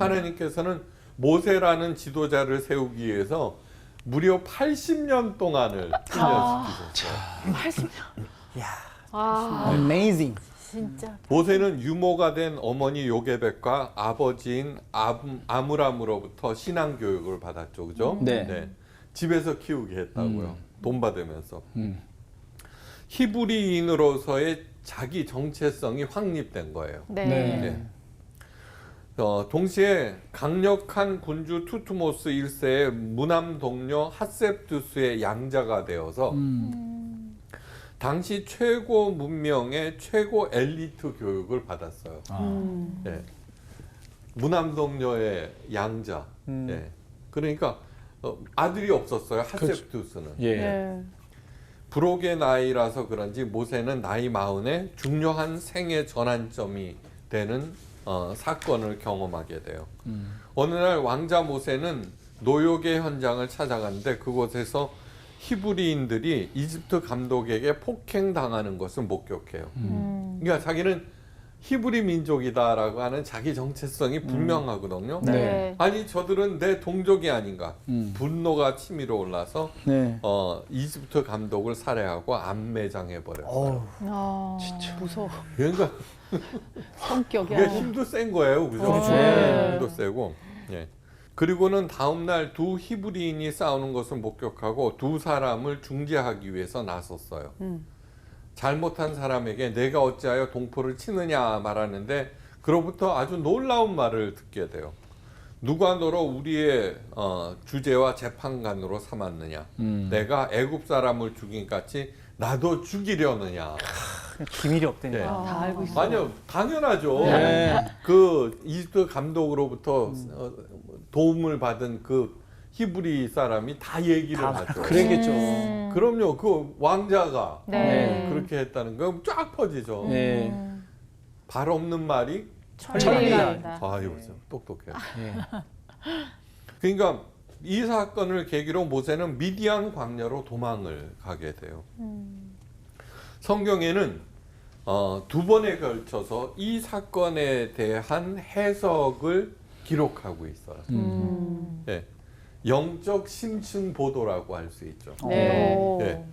하나님께서는 모세라는 지도자를 세우기 위해서 무려 80년 동안을 훈련시키셨어요. 80년. 야, 아, amazing. 진짜. 모세는 유모가 된 어머니 요게벳과 아버지인 아므람으로부터 신앙 교육을 받았죠, 그죠? 네. 집에서 키우게 했다고요. 돈 받으면서. 음. 히브리인으로서의 자기 정체성이 확립된 거예요. 네. 네. 동시에 강력한 군주 투투모스 1세의 무남 동료 핫셉두스의 양자가 되어서 당시 최고 문명의 최고 엘리트 교육을 받았어요. 예. 무남 동료의 양자. 예. 그러니까 아들이 없었어요. 핫셉두스는. 예. 네. 불혹의 나이라서 그런지 모세는 나이 40에 중요한 생애 전환점이 되는 사건을 경험하게 돼요. 어느 날 왕자 모세는 노역의 현장을 찾아갔는데 그곳에서 히브리인들이 이집트 감독에게 폭행당하는 것을 목격해요. 그러니까 자기는 히브리 민족이다라고 하는 자기 정체성이 분명하거든요. 네. 아니 저들은 내 동족이 아닌가. 분노가 치밀어 올라서 네. 이집트 감독을 살해하고 암매장해 버렸어요. 진짜 무서워. 그러니까 성격이 그게 아주. 힘도 센 거예요, 그죠? 그렇죠. 네, 힘도 세고. 예. 그리고는 다음 날 두 히브리인이 싸우는 것을 목격하고 두 사람을 중재하기 위해서 나섰어요. 잘못한 사람에게 내가 어찌하여 동포를 치느냐 말하는데 그로부터 아주 놀라운 말을 듣게 돼요. 누가 너로 우리의 주제와 재판관으로 삼았느냐? 내가 애굽 사람을 죽인 같이 나도 죽이려느냐? 기밀이 없대요. 네. 다 알고 있어. 아니요, 당연하죠. 네. 그 이집트 감독으로부터 도움을 받은 그 히브리 사람이 다 얘기를 하죠. 그랬겠죠. 그럼요, 그 왕자가 네. 그렇게 했다는 거 쫙 퍼지죠. 네. 발 없는 말이 천리가 아, 난다. 이거 좀 똑똑해. 예. 그러니까 이 사건을 계기로 모세는 미디안 광야로 도망을 가게 돼요. 성경에는 두 번에 걸쳐서 이 사건에 대한 해석을 기록하고 있어요. 예. 영적 심층 보도라고 할 수 있죠. 네. 예.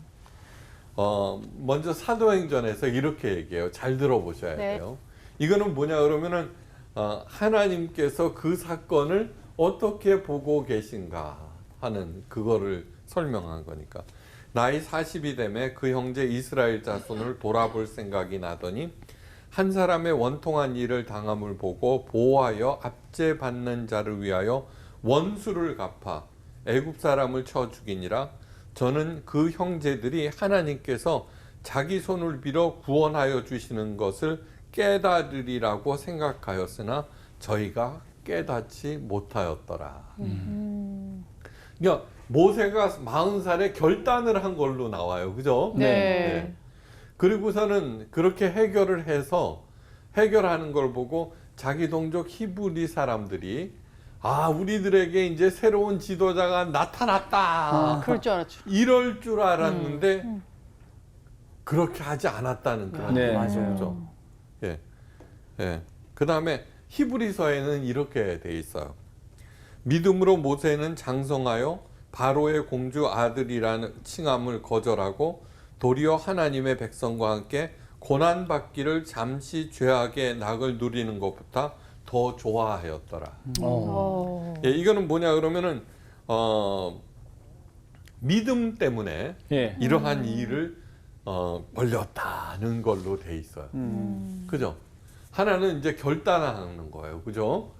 먼저 사도행전에서 이렇게 얘기해요. 잘 들어보셔야 네. 돼요. 이거는 뭐냐 그러면은 하나님께서 그 사건을 어떻게 보고 계신가 하는 그거를 설명한 거니까. 나이 40이 되매 그 형제 이스라엘 자손을 돌아볼 생각이 나더니 한 사람의 원통한 일을 당함을 보고 보호하여 압제받는 자를 위하여 원수를 갚아 애굽 사람을 쳐 죽이니라. 저는 그 형제들이 하나님께서 자기 손을 빌어 구원하여 주시는 것을 깨달으리라고 생각하였으나 저희가 깨닫지 못하였더라. 그러니까 모세가 40살에 결단을 한 걸로 나와요. 그죠? 네. 그리고서는 그렇게 해결을 해서 해결하는 걸 보고 자기 동족 히브리 사람들이 우리들에게 이제 새로운 지도자가 나타났다. 그럴 줄 알았죠. 이럴 줄 알았는데 그렇게 하지 않았다는 그런 네, 거죠. 맞아요. 그죠? 예. 예. 그다음에 히브리서에는 이렇게 돼 있어요. 믿음으로 모세는 장성하여 바로의 공주 아들이라는 칭함을 거절하고 도리어 하나님의 백성과 함께 고난받기를 잠시 죄악의 낙을 누리는 것보다 더 좋아하였더라. 예, 이거는 뭐냐 그러면은 믿음 때문에 예. 이러한 일을 벌렸다는 걸로 돼 있어요. 그죠? 하나는 이제 결단하는 거예요. 그죠?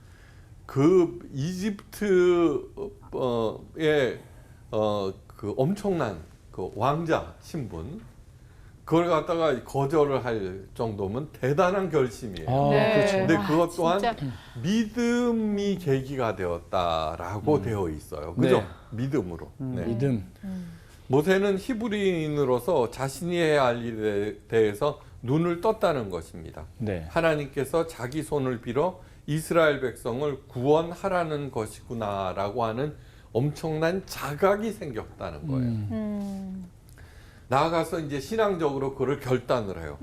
그 이집트의 그 엄청난 그 왕자 신분 그걸 갖다가 거절을 할 정도면 대단한 결심이에요. 네. 그렇죠. 근데 그것 또한 진짜. 믿음이 계기가 되었다라고 되어 있어요. 그죠? 네. 믿음으로. 네. 믿음. 모세는 히브리인으로서 자신이 해야 할 일에 대해서 눈을 떴다는 것입니다. 네. 하나님께서 자기 손을 빌어 이스라엘 백성을 구원하라는 것이구나라고 하는 엄청난 자각이 생겼다는 거예요. 나아가서 이제 신앙적으로 그를 결단을 해요.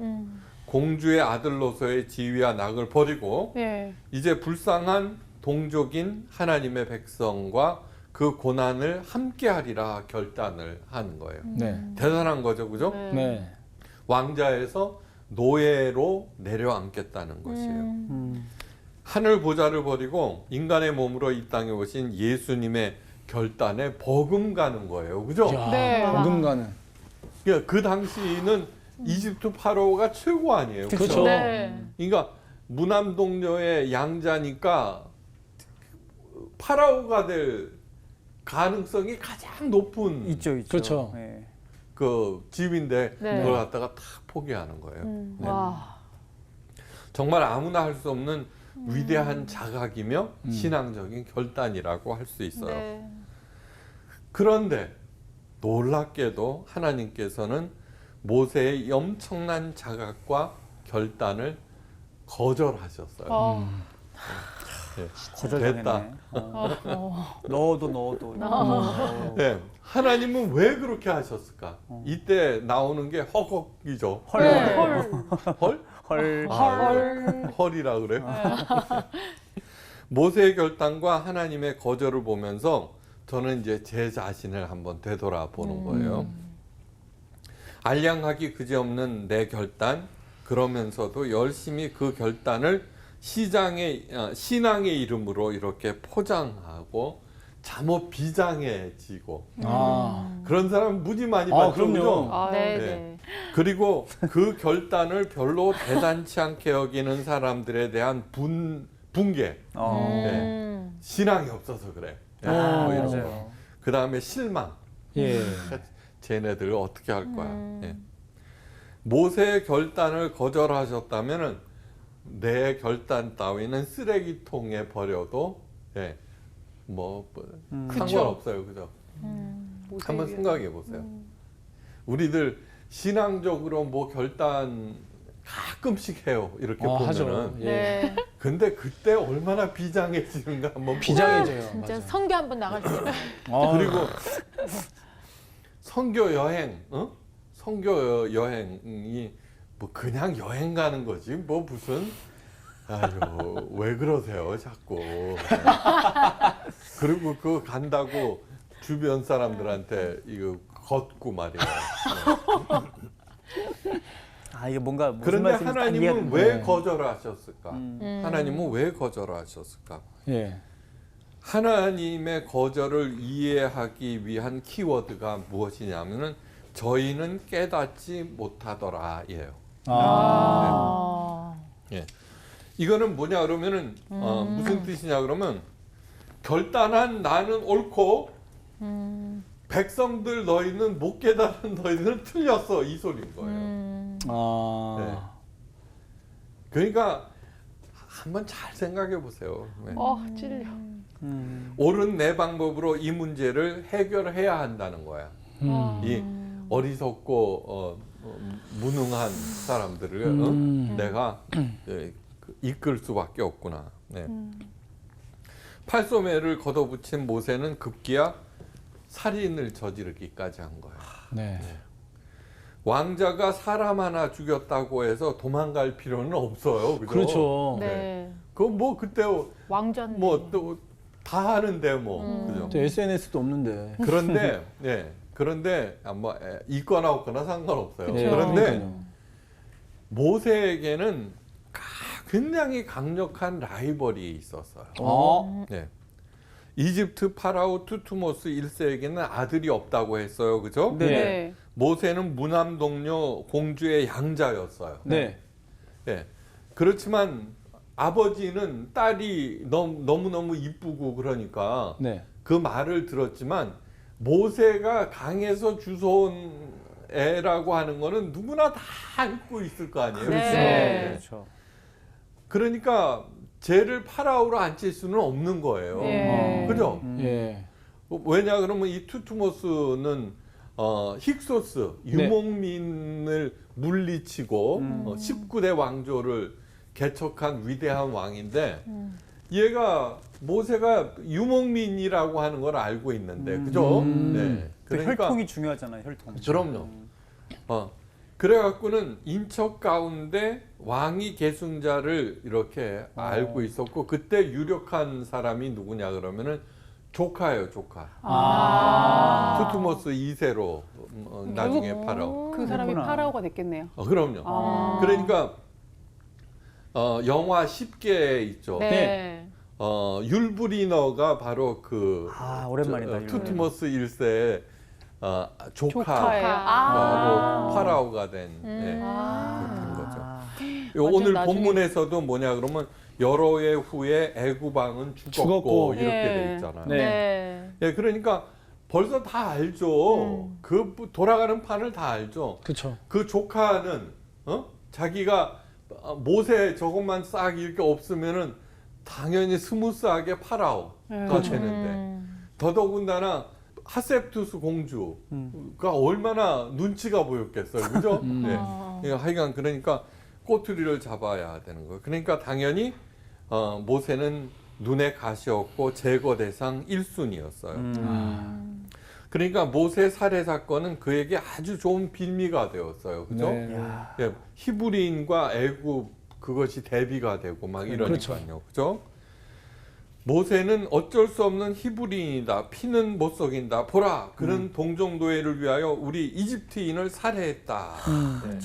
공주의 아들로서의 지위와 낙을 버리고 예. 이제 불쌍한 동족인 하나님의 백성과 그 고난을 함께하리라 결단을 하는 거예요. 네. 대단한 거죠, 그죠? 네. 왕자에서 노예로 내려앉겠다는 것이에요. 음. 하늘 보좌를 버리고 인간의 몸으로 이 땅에 오신 예수님의 결단에 버금가는 거예요, 그죠? 야, 네. 버금가는. 그러니까 그 당시는 이집트 파로가 최고 아니에요, 그렇죠. 그죠? 네. 그러니까 무남동녀의 양자니까 파라오가 될 가능성이 가장 높은 있죠, 있죠. 그렇죠. 네. 그 집인데 네. 그걸 갖다가 다 포기하는 거예요. 네. 와. 정말 아무나 할 수 없는 위대한 자각이며 신앙적인 결단이라고 할 수 있어요. 네. 그런데 놀랍게도 하나님께서는 모세의 엄청난 자각과 결단을 거절하셨어요. 네. 거절당했네. 됐다. 넣어도. 네. 하나님은 왜 그렇게 하셨을까? 이때 나오는 게 허걱이죠. 네. 헐? 헐. 헐이라 그래. 모세의 결단과 하나님의 거절을 보면서 저는 이제 제 자신을 한번 되돌아보는 거예요. 알량하기 그지없는 내 결단, 그러면서도 열심히 그 결단을 신앙의 이름으로 이렇게 포장하고 잠옷 비장해지고 아. 그런 사람 무지 많이 아, 봤죠. 그럼요. 그죠? 아, 네. 네. 그리고 그 결단을 별로 대단치 않게 여기는 사람들에 대한 붕괴, 신앙이 없어서 그래. 네, 뭐 이런 거. 맞아요. 그 다음에 실망. 예. 쟤네들 어떻게 할 거야. 예. 모세의 결단을 거절하셨다면은 내 결단 따위는 쓰레기통에 버려도 예, 뭐 상관없어요, 그죠? 한번 생각해 보세요. 우리들 신앙적으로 뭐 결단 가끔씩 해요. 이렇게 하죠. 보면은. 예. 네. 근데 그때 얼마나 비장해지는가 한번 비장해져요. 진짜 맞아요. 성교 한번 나갈 때. 그리고 선교 여행, 선교 여행이 뭐 그냥 여행 가는 거지 뭐 무슨 아유 왜 그러세요 자꾸. 그리고 그 간다고 주변 사람들한테 이거 걷고 말이야. 이게 뭔가 무슨 그런데 말씀인지 딱 하나님은 이해가 왜 네. 거절하셨을까? 하나님은 왜 거절하셨을까? 예. 하나님의 거절을 이해하기 위한 키워드가 무엇이냐면은 저희는 깨닫지 못하더라예요. 예. 이거는 뭐냐 그러면은 무슨 뜻이냐 그러면 결단한 나는 옳고 백성들 너희는 못 깨달은 너희들은 틀렸어 이 소리인 거예요. 네. 그러니까 한번 잘 생각해 보세요. 네. 찔려. 옳은 내 방법으로 이 문제를 해결해야 한다는 거야. 이 어리석고 무능한 사람들을 내가 이끌 수밖에 없구나. 네. 팔소매를 걷어붙인 모세는 급기야 살인을 저지르기까지 한 거야. 네. 왕자가 사람 하나 죽였다고 해서 도망갈 필요는 없어요. 그죠? 그렇죠. 네. 그건 뭐 그때 왕전. 뭐 또 다 하는데 뭐 그죠? 또 SNS도 없는데. 그런데 그런데 뭐 있거나 없거나 상관없어요. 예, 그런데 그러니까요. 모세에게는 굉장히 강력한 라이벌이 있었어요. 네. 이집트 파라오 투투모스 1세에게는 아들이 없다고 했어요. 그죠? 네. 네. 모세는 무남동녀 공주의 양자였어요. 네. 네. 그렇지만 아버지는 딸이 너무너무 이쁘고 그러니까 네. 그 말을 들었지만 모세가 강에서 주워온 애라고 하는 거는 누구나 다 알고 있을 거 아니에요. 네. 그렇죠. 그러니까 쟤를 파라오로 앉힐 수는 없는 거예요. 네. 그죠? 예. 왜냐 그러면 이 투투모스는 힉소스 유목민을 물리치고 19대 왕조를 개척한 위대한 왕인데 얘가 모세가 유목민이라고 하는 걸 알고 있는데 그죠? 네. 그 그러니까 혈통이 중요하잖아요, 혈통. 그럼요. 그래갖고는 인척 가운데 왕위 계승자를 이렇게 알고 있었고 그때 유력한 사람이 누구냐 그러면은 조카예요, 조카. 투트모스 2세로 나중에 파라오. 그 사람이 그렇구나. 파라오가 됐겠네요. 그럼요. 그러니까 영화 10개 있죠. 네. 율브리너가 바로 그 오랜만이다. 율브리너. 투트모스 1세의 조카예요. 조카로 파라오가 된 예, 그런 거죠. 오늘 나중에- 본문에서도 뭐냐 그러면 여러 해 후에 애굽왕은 죽었고 이렇게 예. 돼 있잖아요. 네. 네. 예, 그러니까 벌써 다 알죠. 그 돌아가는 판을 다 알죠. 그렇죠. 그 조카는 자기가 모세 저것만 싹 이렇게 없으면은 당연히 스무스하게 파라오가 되는데 더더군다나 하셉투스 공주가 얼마나 눈치가 보였겠어요, 그죠? 네. 하여간 그러니까 꼬투리를 잡아야 되는 거예요. 그러니까 당연히 모세는 눈에 가시 없고 제거 대상 1순위였어요. 그러니까 모세 살해 사건은 그에게 아주 좋은 빌미가 되었어요, 그죠? 네. 예, 히브리인과 애굽 그것이 대비가 되고 막 이러니까요, 그죠? 모세는 어쩔 수 없는 히브리인이다. 피는 못 속인다. 보라, 그런 동정노예를 위하여 우리 이집트인을 살해했다. 네.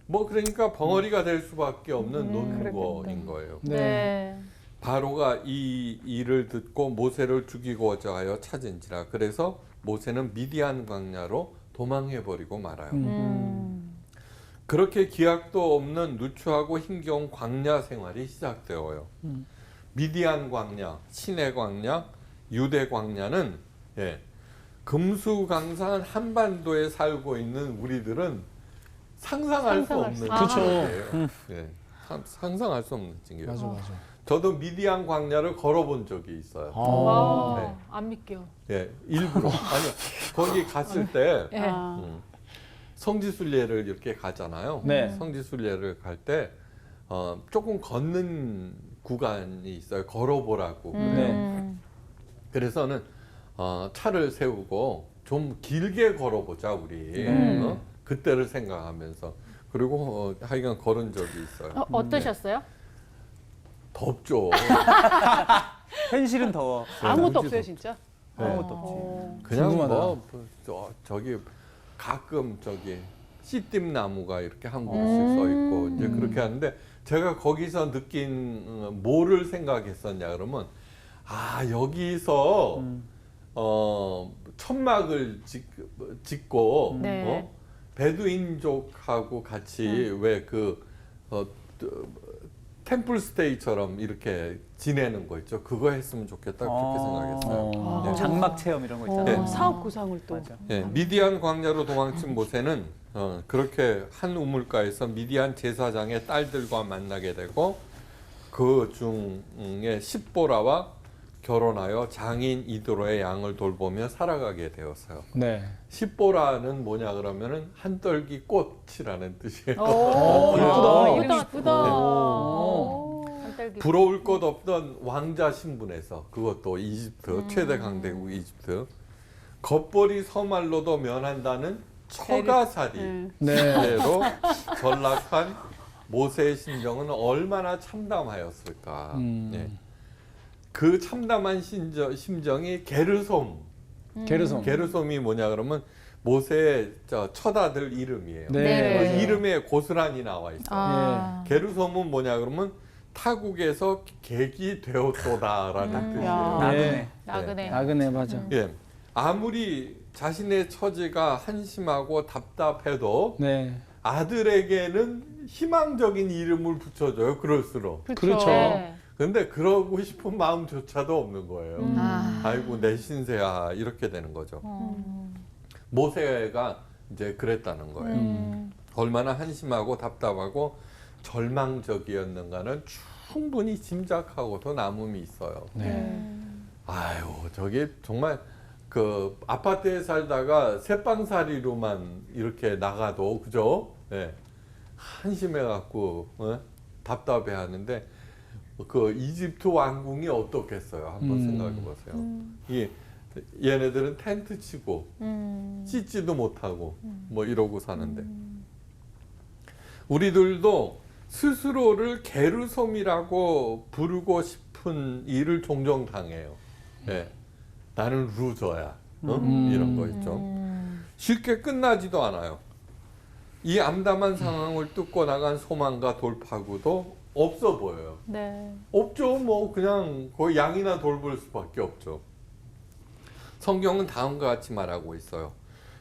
뭐 그러니까 벙어리가 될 수밖에 없는 논거인 거예요. 네. 바로가 이 일을 듣고 모세를 죽이고자 하여 찾은지라. 그래서 모세는 미디안 광야로 도망해버리고 말아요. 그렇게 기약도 없는 누추하고 힘겨운 광야 생활이 시작되어요. 미디안 광야, 시내 광야, 유대 광야는 금수강산 한반도에 살고 있는 우리들은 상상할 수 없는 그렇죠. 지역이에요. 예, 상상할 수 없는 지역이에요. 맞아, 맞아. 저도 미디안 광야를 걸어본 적이 있어요. 와, 네. 안 믿겨. 예, 일부러. 아니, 거기 갔을 때 예. 성지순례를 이렇게 가잖아요. 네. 성지순례를 갈 때 조금 걷는 구간이 있어요. 걸어보라고. 네. 그래서는 차를 세우고 좀 길게 걸어보자 우리. 그때를 생각하면서. 그리고 하여간 걸은 적이 있어요. 어떠셨어요? 덥죠. 현실은 더워. 아무것도 없어요, 진짜. 네. 아무것도 없지. 그냥 궁금하다. 저기 가끔 저기 씨띠나무가 이렇게 한 그루씩 서 있고 이제 그렇게 하는데 제가 거기서 느낀 뭐를 생각했었냐 그러면 여기서 천막을 짓고 네. 베두인족하고 같이 왜 그 템플스테이처럼 이렇게 지내는 거 있죠. 그거 했으면 좋겠다 그렇게 생각했어요. 네. 장막 체험 이런 거 있잖아요. 네. 사업 구상을 또. 맞아. 예, 미디안 광야로 도망친 모세는 그렇게 한 우물가에서 미디안 제사장의 딸들과 만나게 되고 그 중에 십보라와 결혼하여 장인 이드로의 양을 돌보며 살아가게 되었어요. 네. 십보라는 뭐냐 그러면은 한떨기 꽃이라는 뜻이에요. 오, 예쁘다. 이름 이쁘다. 오. 한딸기. 부러울 것 없던 왕자 신분에서 그것도 이집트 최대 강대국 이집트 겉벌이 서말로도 면한다는 처가살이 네. 대로 전락한 모세의 심정은 얼마나 참담하였을까. 예. 그 참담한 심정이 게르솜. 게르솜. 게르솜이 뭐냐 그러면 모세의 처다들 이름이에요. 네. 그 네. 이름에 고스란히 나와 있어요. 아. 게르솜은 뭐냐 그러면 타국에서 객이 되었도다라는 뜻이에요. 야. 나그네. 나그네. 나그네 맞아. 예. 아무리 자신의 처지가 한심하고 답답해도 네. 아들에게는 희망적인 이름을 붙여줘요. 그럴수록. 그렇죠. 네. 근데 그러고 싶은 마음조차도 없는 거예요. 아. 아이고 내 신세야 이렇게 되는 거죠. 모세가 이제 그랬다는 거예요. 얼마나 한심하고 답답하고 절망적이었는가는 충분히 짐작하고도 남음이 있어요. 네. 아유 저게 정말 그 아파트에 살다가 새빵살이로만 이렇게 나가도 그죠? 예. 한심해갖고 답답해 하는데 그 이집트 왕궁이 어떻겠어요? 한번 생각해 보세요. 이 얘네들은 텐트 치고 씻지도 못하고 뭐 이러고 사는데 우리들도 스스로를 게르솜이라고 부르고 싶은 일을 종종 당해요. 예. 나는 루저야. 이런 거 있죠. 쉽게 끝나지도 않아요. 이 암담한 상황을 뚫고 나간 소망과 돌파구도 없어 보여요. 네. 없죠. 뭐 그냥 거의 양이나 돌볼 수밖에 없죠. 성경은 다음과 같이 말하고 있어요.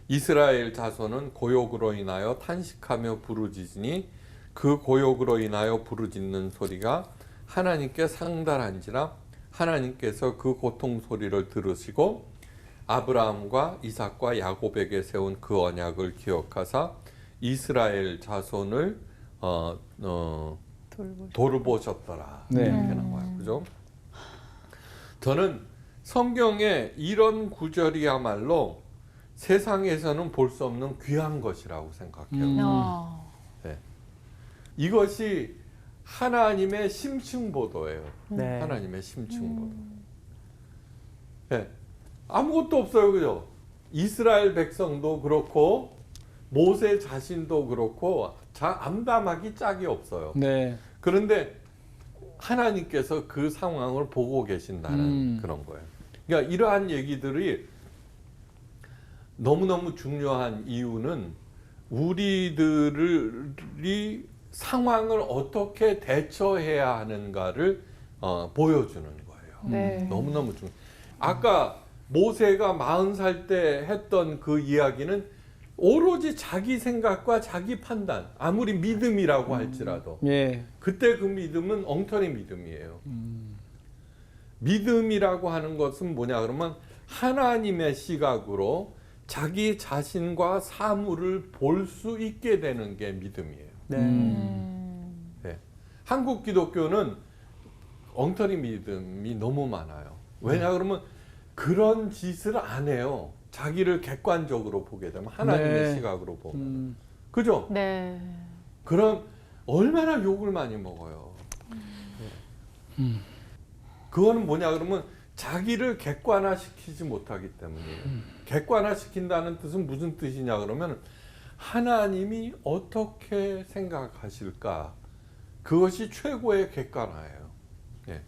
이스라엘 자손은 고욕으로 인하여 탄식하며 부르짖으니 그 고욕으로 인하여 부르짖는 소리가 하나님께 상달한지라 하나님께서 그 고통 소리를 들으시고 아브라함과 이삭과 야곱에게 세운 그 언약을 기억하사 이스라엘 자손을 돌보셨더라. 네. 이렇게 나와요. 그죠? 저는 성경에 이런 구절이야말로 세상에서는 볼 수 없는 귀한 것이라고 생각해요. 네. 이것이 하나님의 심층보도예요. 네. 하나님의 심층보도. 네. 아무것도 없어요. 그죠? 이스라엘 백성도 그렇고 모세 자신도 그렇고 암담하기 짝이 없어요. 네. 그런데 하나님께서 그 상황을 보고 계신다는 그런 거예요. 그러니까 이러한 얘기들이 너무너무 중요한 이유는 우리들이 상황을 어떻게 대처해야 하는가를 보여주는 거예요. 네. 너무너무 중요해요. 아까 모세가 40살 때 했던 그 이야기는 오로지 자기 생각과 자기 판단, 아무리 믿음이라고 할지라도 예. 그때 그 믿음은 엉터리 믿음이에요. 믿음이라고 하는 것은 뭐냐 그러면 하나님의 시각으로 자기 자신과 사물을 볼 수 있게 되는 게 믿음이에요. 네. 네. 한국 기독교는 엉터리 믿음이 너무 많아요. 왜냐 그러면 그런 짓을 안 해요. 자기를 객관적으로 보게 되면 하나님의 네. 시각으로 보면. 그죠? 네. 그럼 얼마나 욕을 많이 먹어요. 그거는 뭐냐 그러면 자기를 객관화시키지 못하기 때문이에요. 객관화시킨다는 뜻은 무슨 뜻이냐 그러면 하나님이 어떻게 생각하실까? 그것이 최고의 객관화예요. 예.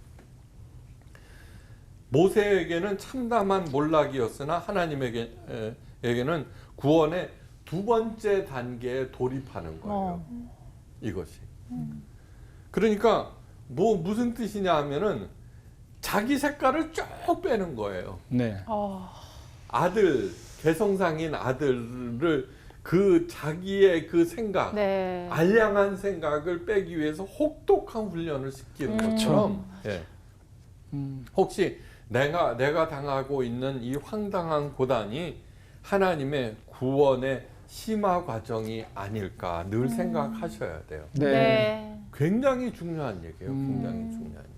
모세에게는 참담한 몰락이었으나 하나님에게는 구원의 두 번째 단계에 돌입하는 거예요. 이것이. 그러니까 뭐 무슨 뜻이냐 하면은 자기 색깔을 쭉 빼는 거예요. 네. 아들, 개성상인 아들을 그 자기의 그 생각, 네. 알량한 생각을 빼기 위해서 혹독한 훈련을 시키는 것처럼 예. 혹시 내가 당하고 있는 이 황당한 고난이 하나님의 구원의 심화 과정이 아닐까 늘 생각하셔야 돼요. 네. 네. 굉장히 중요한 얘기예요. 굉장히 중요한 얘기.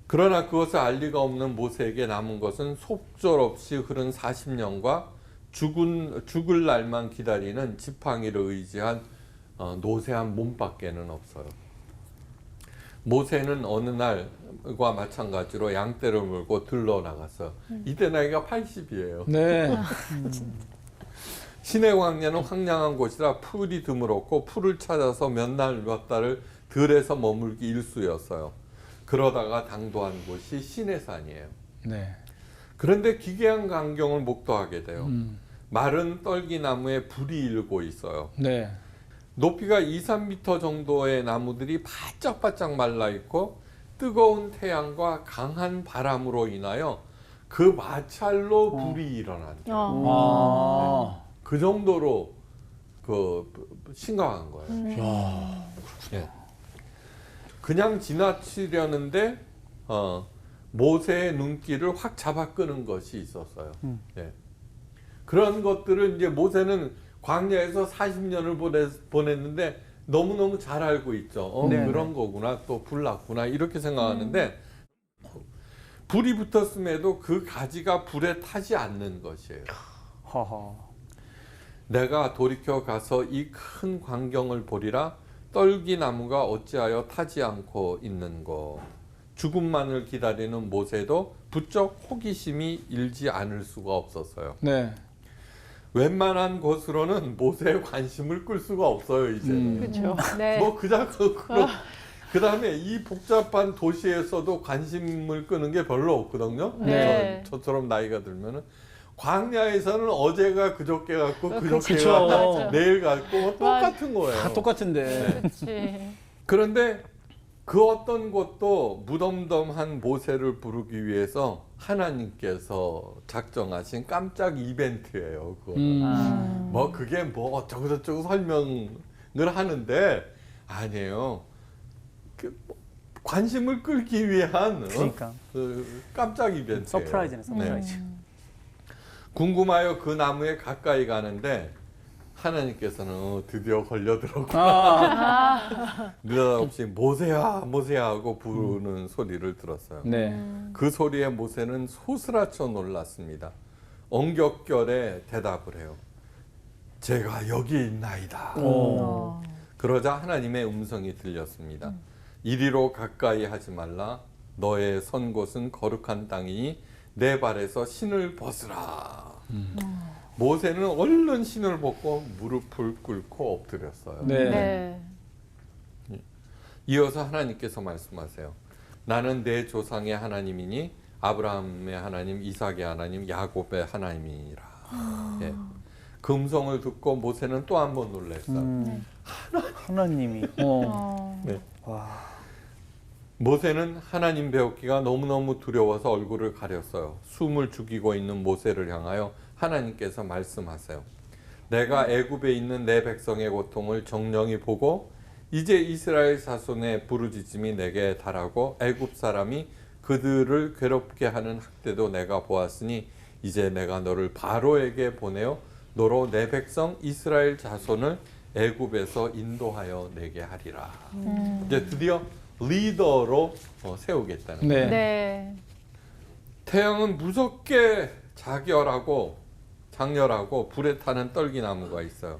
그러나 그것을 알 리가 없는 모세에게 남은 것은 속절없이 흐른 40년과 죽을 날만 기다리는 지팡이를 의지한 노쇠한 몸밖에는 없어요. 모세는 어느 날과 마찬가지로 양떼를 물고 들러 나갔어요. 이때 나이가 80이에요. 네. 시내 광야는 황량한 곳이라 풀이 드물었고 풀을 찾아서 몇 날 몇 달을 들에서 머물기 일쑤였어요. 그러다가 당도한 곳이 시내산이에요. 네. 그런데 기괴한 광경을 목도하게 돼요. 마른 떨기나무에 불이 일고 있어요. 네. 높이가 2, 3m 정도의 나무들이 바짝바짝 말라 있고 뜨거운 태양과 강한 바람으로 인하여 그 마찰로 불이 일어난대요. 아. 그 정도로 심각한 거예요. 야. 예. 그냥 지나치려는데 모세의 눈길을 확 잡아 끄는 것이 있었어요. 예. 그런 것들을 이제 모세는 광야에서 40년을 보냈는데 너무너무 잘 알고 있죠. 네네. 그런 거구나, 또 불 났구나 이렇게 생각하는데 불이 붙었음에도 그 가지가 불에 타지 않는 것이에요. 허허. 내가 돌이켜 가서 이 큰 광경을 보리라. 떨기나무가 어찌하여 타지 않고 있는고. 죽음만을 기다리는 모세도 부쩍 호기심이 일지 않을 수가 없었어요. 네. 웬만한 곳으로는 모세의 관심을 끌 수가 없어요 이제는. 그렇죠. 네. 뭐 그다음에 이 복잡한 도시에서도 관심을 끄는 게 별로 없거든요. 네. 저처럼 나이가 들면은 광야에서는 어제가 그저께 같고 그쵸. 그저께가 맞아. 내일 같고 뭐 똑같은 거예요. 다 똑같은데. 그렇지. 그런데 그 어떤 곳도 무덤덤한 모세를 부르기 위해서 하나님께서 작정하신 깜짝 이벤트예요. 그거는. 뭐 그게 뭐 어쩌고저쩌고 설명을 하는데 아니에요. 관심을 끌기 위한 그러니까. 그 깜짝 이벤트예요. 서프라이즈네, 서프라이즈. 궁금하여 그 나무에 가까이 가는데 하나님께서는 드디어 걸려들었고 느닷없이 모세야 모세야 하고 부르는 소리를 들었어요. 네. 그 소리에 모세는 소스라쳐 놀랐습니다. 엉겹결에 대답을 해요. 제가 여기 있나이다. 그러자 하나님의 음성이 들렸습니다. 이리로 가까이 하지 말라. 너의 선 곳은 거룩한 땅이니 내 발에서 신을 벗으라. 모세는 얼른 신을 벗고 무릎을 꿇고 엎드렸어요. 네. 네. 이어서 하나님께서 말씀하세요. 나는 내 조상의 하나님이니 아브라함의 하나님, 이삭의 하나님, 야곱의 하나님이라. 예. 그 음성을 듣고 모세는 또 한 번 놀랐어요. 하나님이. 네. 와. 모세는 하나님 배우기가 너무너무 두려워서 얼굴을 가렸어요. 숨을 죽이고 있는 모세를 향하여 하나님께서 말씀하세요. 내가 애굽에 있는 내 백성의 고통을 정령히 보고 이제 이스라엘 자손의 부르짖음이 내게 달하고 애굽 사람이 그들을 괴롭게 하는 학대도 내가 보았으니 이제 내가 너를 바로에게 보내어 너로 내 백성 이스라엘 자손을 애굽에서 인도하여 내게 하리라. 이제 드디어 리더로 세우겠다는 네. 거예요. 네. 태양은 무섭게 장렬하고 불에 타는 떨기나무가 있어요.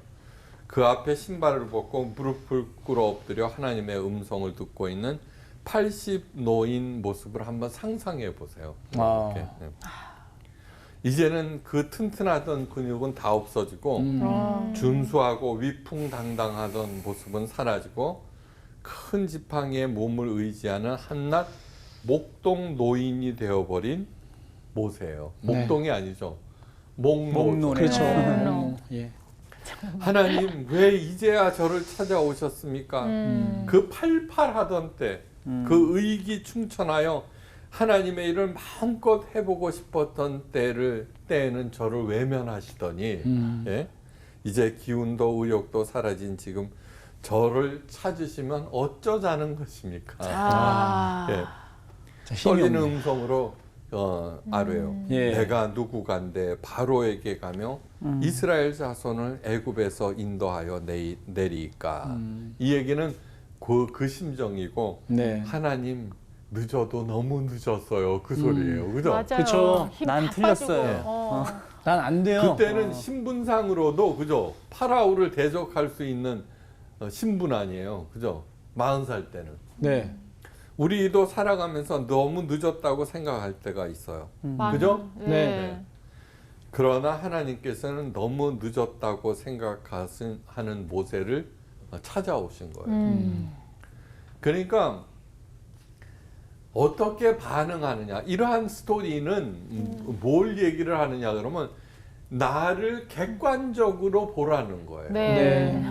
그 앞에 신발을 벗고 무릎을 꿇어 엎드려 하나님의 음성을 듣고 있는 80노인 모습을 한번 상상해 보세요. 이렇게. 네. 이제는 그 튼튼하던 근육은 다 없어지고 준수하고 위풍당당하던 모습은 사라지고 큰 지팡이에 몸을 의지하는 한낱 목동 노인이 되어버린 모세예요. 네. 목동이 아니죠. 목노. 목노네. 그렇죠. 네. 예. 하나님 왜 이제야 저를 찾아오셨습니까? 그 팔팔하던 때, 그 의기 충천하여 하나님의 일을 마음껏 해보고 싶었던 때에는 저를 외면하시더니 예? 이제 기운도 의욕도 사라진 지금 저를 찾으시면 어쩌자는 것입니까? 예. 자, 힘이 떨리는 없네. 음성으로 아뢰요. 예. 내가 누구간데 바로에게 가며 이스라엘 자손을 애굽에서 인도하여 내리까. 이 얘기는 그 심정이고 네. 하나님 늦어도 너무 늦었어요. 그 소리예요. 그죠? 맞아요. 그쵸. 힘 난 다 틀렸어요. 빠지고. 난 안 돼요. 그때는 신분상으로도 그죠? 파라오를 대적할 수 있는 신분 아니에요. 그죠? 40살 때는. 네. 우리도 살아가면서 너무 늦었다고 생각할 때가 있어요. 그죠? 네. 네. 그러나 하나님께서는 너무 늦었다고 생각하는 모세를 찾아오신 거예요. 그러니까 어떻게 반응하느냐. 이러한 스토리는 뭘 얘기를 하느냐 그러면 나를 객관적으로 보라는 거예요. 네.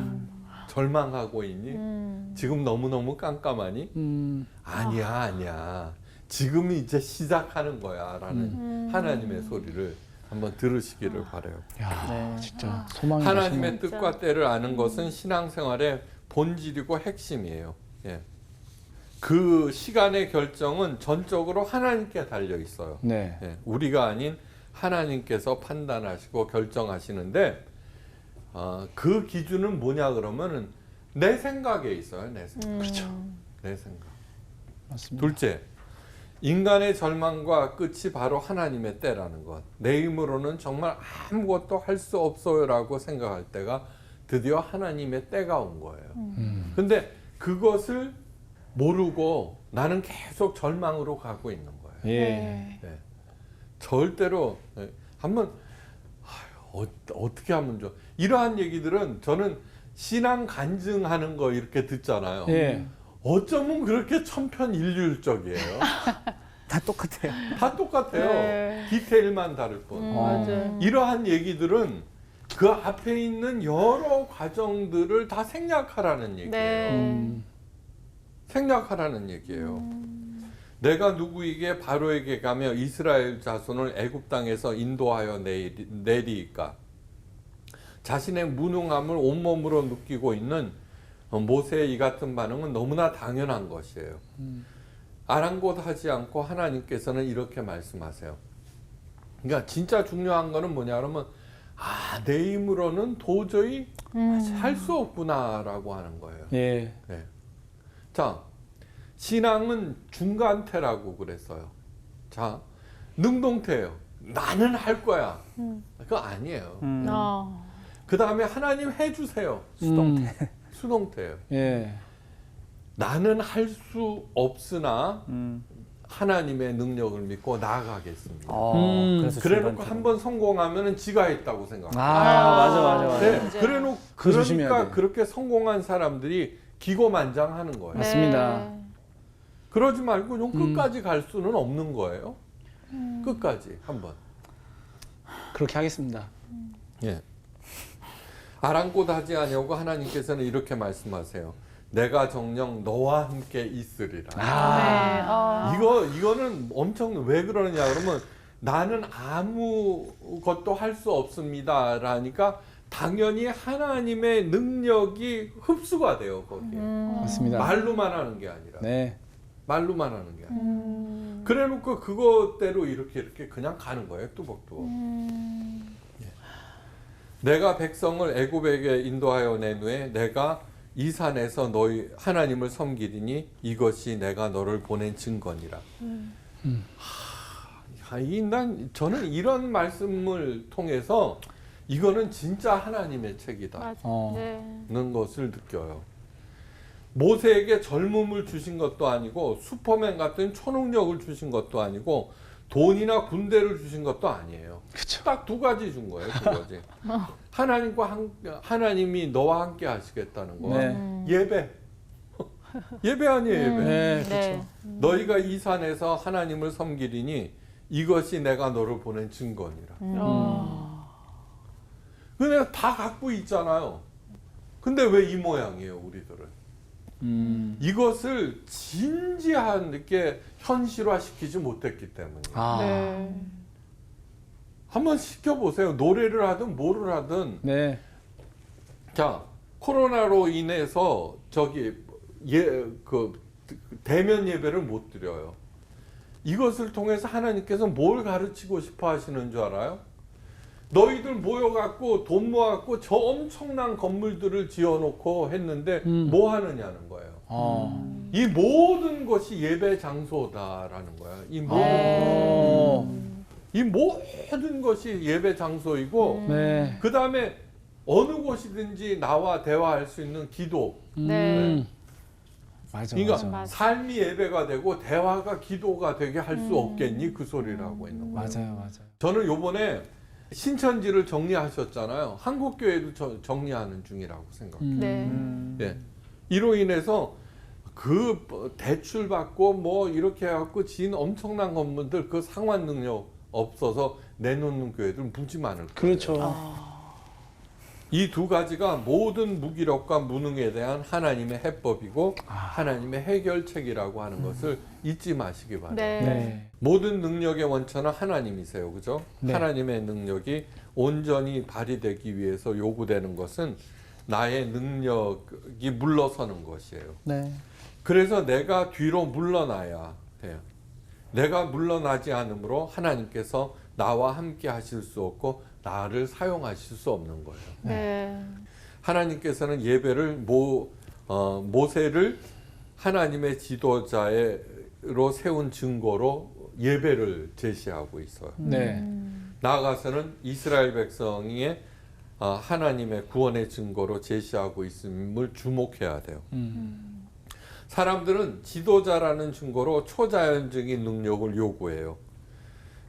절망하고 있니? 지금 너무너무 깜깜하니? 아니야. 지금이 이제 시작하는 거야. 라는 하나님의 소리를 한번 들으시기를 바라요. 야, 네. 진짜 소망이 하나님의 진짜. 뜻과 때를 아는 것은 신앙생활의 본질이고 핵심이에요. 예. 그 시간의 결정은 전적으로 하나님께 달려 있어요. 네. 예. 우리가 아닌 하나님께서 판단하시고 결정하시는데 그 기준은 뭐냐 그러면은 내 생각에 있어요. 내 생각. 그렇죠. 내 생각. 맞습니다. 둘째, 인간의 절망과 끝이 바로 하나님의 때라는 것. 내 힘으로는 정말 아무것도 할 수 없어요라고 생각할 때가 드디어 하나님의 때가 온 거예요. 근데 그것을 모르고 나는 계속 절망으로 가고 있는 거예요. 예. 네. 절대로 한번 어떻게 하면 좋아? 이러한 얘기들은 저는 신앙 간증하는 거 이렇게 듣잖아요. 예. 어쩌면 그렇게 천편일률적이에요. 다 똑같아요. 다 똑같아요. 네. 디테일만 다를 뿐. 맞아요. 이러한 얘기들은 그 앞에 있는 여러 과정들을 다 생략하라는 얘기예요. 네. 생략하라는 얘기예요. 내가 누구에게 바로에게 가며 이스라엘 자손을 애굽 땅에서 인도하여 내리까 자신의 무능함을 온몸으로 느끼고 있는 모세의 이 같은 반응은 너무나 당연한 것이에요. 아랑곳하지 않고 하나님께서는 이렇게 말씀하세요. 그러니까 진짜 중요한 거는 뭐냐 그러면 내 힘으로는 도저히 할 수 없구나라고 하는 거예요. 예. 네. 자, 신앙은 중간태라고 그랬어요. 자, 능동태예요. 나는 할 거야. 그거 아니에요. 아. 그 다음에 하나님 해주세요. 수동태예요. 예. 나는 할 수 없으나 음. 하나님의 능력을 믿고 나아가겠습니다. 그래서 그래놓고 중간태로. 한번 성공하면은 지가 했다고 생각해요. 맞아. 네, 이제. 그래놓고 그거 조심해야 그러니까 돼. 그렇게 성공한 사람들이 기고만장하는 거예요. 맞습니다. 네. 그러지 말고 좀 끝까지 갈 수는 없는 거예요. 끝까지 한번. 그렇게 하겠습니다. 예. 아랑곳하지 아니하고 하나님께서는 이렇게 말씀하세요. 내가 정녕 너와 함께 있으리라. 네. 이거는 엄청 왜 그러느냐 그러면 나는 아무것도 할 수 없습니다라니까 당연히 하나님의 능력이 흡수가 돼요 거기에. 맞습니다. 말로만 하는 게 아니라. 네. 말로만 하는 게 아니라. 그래놓고 그것대로 이렇게 그냥 가는 거예요 뚜벅뚜벅. 예. 내가 백성을 애굽에게 인도하여 낸 후에 내가 이 산에서 너희 하나님을 섬기리니 이것이 내가 너를 보낸 증거니라. 저는 이런 말씀을 통해서 이거는 진짜 하나님의 책이다는 네. 것을 느껴요. 모세에게 젊음을 주신 것도 아니고 슈퍼맨 같은 초능력을 주신 것도 아니고 돈이나 군대를 주신 것도 아니에요. 그쵸. 딱 두 가지 준 거예요. 그거지. 하나님이 너와 함께 하시겠다는 거. 네. 예배. 예배 아니에요, 예배. 네, 그렇죠. 네. 너희가 이 산에서 하나님을 섬기리니 이것이 내가 너를 보낸 증거니라. 근데 다 갖고 있잖아요. 근데 왜 이 모양이에요, 우리들은? 이것을 진지하게 현실화시키지 못했기 때문이에요. 네. 한번 시켜보세요. 노래를 하든 뭐를 하든. 네. 자, 코로나로 인해서 대면 예배를 못 드려요. 이것을 통해서 하나님께서 뭘 가르치고 싶어 하시는 줄 알아요? 너희들 모여갖고 돈 모아갖고 저 엄청난 건물들을 지어놓고 했는데 뭐 하느냐는 거예요. 이 모든 것이 예배 장소다라는 거야. 이 모든 것이 예배 장소이고 네. 그 다음에 어느 곳이든지 나와 대화할 수 있는 기도. 네. 맞아. 그러니까 맞아. 삶이 예배가 되고 대화가 기도가 되게 할 수 없겠니? 그 소리라고 있는 거예요. 맞아요. 저는 요번에 신천지를 정리하셨잖아요. 한국교회도 정리하는 중이라고 생각해요. 네. 예. 이로 인해서 그 대출 받고 뭐 이렇게 해갖고 지은 엄청난 건물들 그 상환 능력 없어서 내놓는 교회들 무지 많을 거예요. 그렇죠. 이 두 가지가 모든 무기력과 무능에 대한 하나님의 해법이고 하나님의 해결책이라고 하는 것을 잊지 마시기 바랍니다. 네. 네. 모든 능력의 원천은 하나님이세요. 그죠? 네. 하나님의 능력이 온전히 발휘되기 위해서 요구되는 것은 나의 능력이 물러서는 것이에요. 네. 그래서 내가 뒤로 물러나야 돼요. 내가 물러나지 않으므로 하나님께서 나와 함께 하실 수 없고 나를 사용하실 수 없는 거예요. 네. 하나님께서는 예배를 모세를 하나님의 지도자로 세운 증거로 예배를 제시하고 있어요. 네. 나아가서는 이스라엘 백성의 하나님의 구원의 증거로 제시하고 있음을 주목해야 돼요. 사람들은 지도자라는 증거로 초자연적인 능력을 요구해요.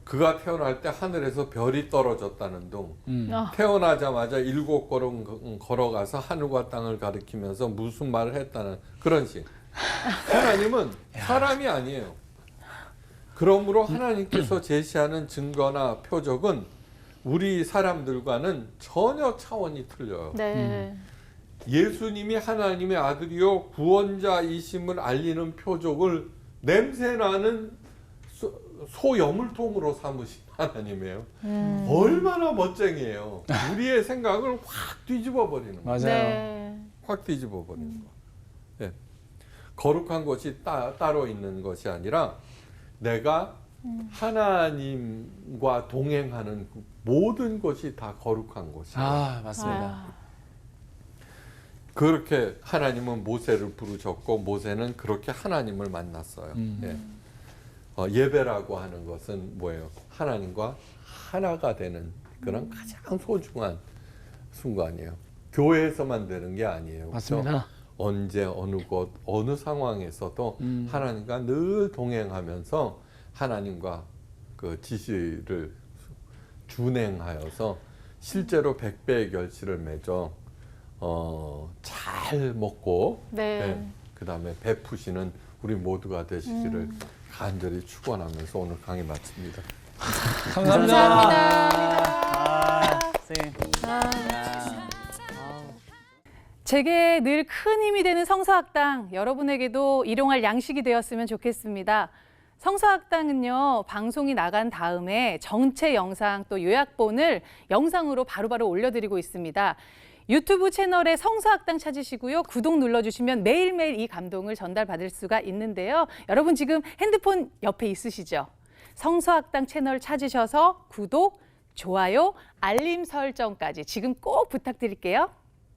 그가 태어날 때 하늘에서 별이 떨어졌다는 둥. 어. 태어나자마자 7걸음 걸어가서 하늘과 땅을 가리키면서 무슨 말을 했다는 그런 식. 하나님은 사람이 아니에요. 그러므로 하나님께서 제시하는 증거나 표적은 우리 사람들과는 전혀 차원이 틀려요. 네. 예수님이 하나님의 아들이요 구원자이심을 알리는 표적을 냄새나는 소여물통으로 삼으신 하나님이에요. 얼마나 멋쟁이에요. 우리의 생각을 확 뒤집어 버리는 거예요. 맞아요. 네. 확 뒤집어 버리는 거. 예. 거룩한 것이 따로 있는 것이 아니라 내가 하나님과 동행하는 그 모든 것이 다 거룩한 것이에요. 아, 맞습니다. 아, 그렇게 하나님은 모세를 부르셨고 모세는 그렇게 하나님을 만났어요. 예. 예배라고 하는 것은 뭐예요? 하나님과 하나가 되는 그런 가장 소중한 순간이에요. 교회에서만 되는 게 아니에요. 그렇죠? 맞습니다. 언제 어느 곳 어느 상황에서도 하나님과 늘 동행하면서 하나님과 그 지시를 준행하여서 실제로 100배의 결실을 맺어 잘 먹고 네. 그다음에 베푸시는 우리 모두가 되시기를 간절히 축원하면서 오늘 강의 마칩니다. 감사합니다. 선생님. 제게 늘 큰 힘이 되는 성서학당, 여러분에게도 일용할 양식이 되었으면 좋겠습니다. 성서학당은요, 방송이 나간 다음에 전체 영상 또 요약본을 영상으로 바로바로 올려드리고 있습니다. 유튜브 채널에 성서학당 찾으시고요. 구독 눌러주시면 매일매일 이 감동을 전달받을 수가 있는데요. 여러분 지금 핸드폰 옆에 있으시죠? 성서학당 채널 찾으셔서 구독, 좋아요, 알림 설정까지 지금 꼭 부탁드릴게요.